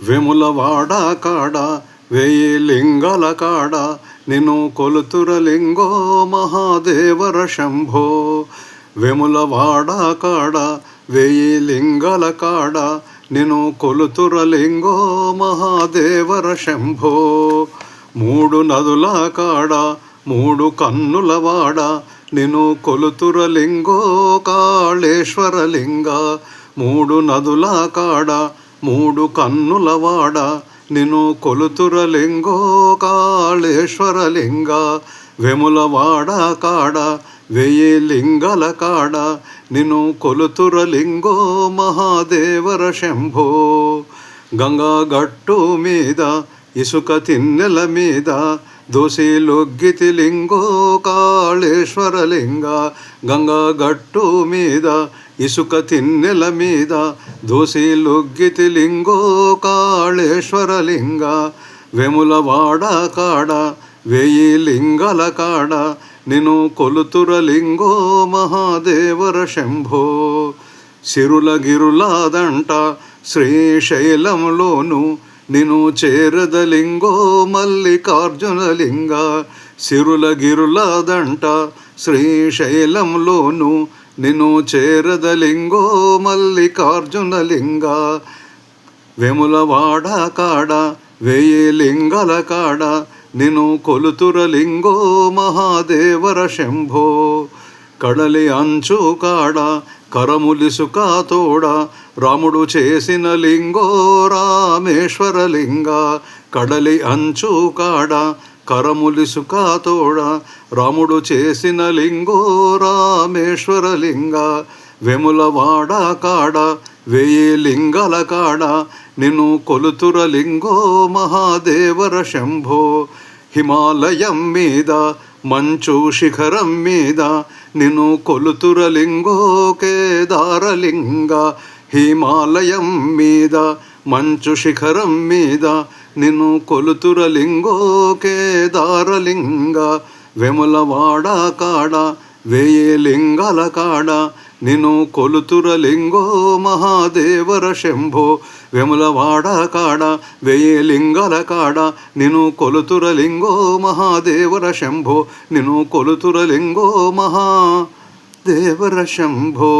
వెములవాడ కాడ వేయి లింగాల కాడ నిన్ను కొలుతుర లింగో మహాదేవర శంభో. వెములవాడ కాడ వేయి లింగాల కాడ నిన్ను కొలుతుర లింగో మహాదేవర శంభో. మూడు నదుల కాడ మూడు కన్నుల వాడ నిన్ను కొలుతుర లింగో కాళేశ్వర లింగ. మూడు నదుల కాడ మూడు కన్నుల వాడ నిన్ను కొలుతుర లింగో కాళేశ్వర లింగ. వెములవాడ కాడ వెయ్యి లింగాల కాడ నిన్ను కొలుతుర లింగో మహాదేవర శంభో. గంగా గట్టు మీద ఇసుక తిన్నెల మీద దోసిలొగ్గితి లింగో కాళేశ్వర లింగ. గంగా గట్టు మీద ఇసుక తిన్నెల మీద దోసిలొగ్గితి లింగో కాళేశ్వర లింగ. వెములవాడ కాడ వేయి లింగాల కాడ నిన్ను కొలుతుర లింగో మహాదేవర శంభో. సిరుల గిరులాదంట శ్రీశైలంలోను నిన్ను చేరదలింగో మల్లికార్జున లింగ. సిరుల గిరులాదంట శ్రీశైలంలోను నిన్ను చేరదలింగో మల్లికార్జున లింగ. వెములవాడ కాడ వేయి లింగాల కాడ నిన్ను కొలుతుర లింగో మహాదేవర శంభో. కడలి అంచు కాడ కరములిసుక తోడ రాముడు చేసిన లింగో రామేశ్వర లింగ. కడలి అంచు కాడ కరములిసుక తోడ రాముడు చేసిన లింగో రామేశ్వర లింగ. వెములవాడ కాడ వేయి లింగాల కాడ నిన్ను కొలుతుర లింగో మహాదేవర శంభో. హిమాలయం మీద మంచు శిఖరం మీద నిన్ను కొలుతుర లింగో కేదారలింగ. హిమాలయం మీద మంచు శిఖరం మీద నిన్ను కొలుతుర లింగో కేదారలింగ. వెములవాడ కాడ వేయి లింగాల కాడ నిన్ను కొలుతుర లింగో మహాదేవర శంభో. వెములవాడ కాడ వేయి లింగాల కాడ నిన్ను కొలుతుర లింగో మహాదేవర శంభో. నిన్ను కొలుతుర లింగో మహాదేవర శంభో.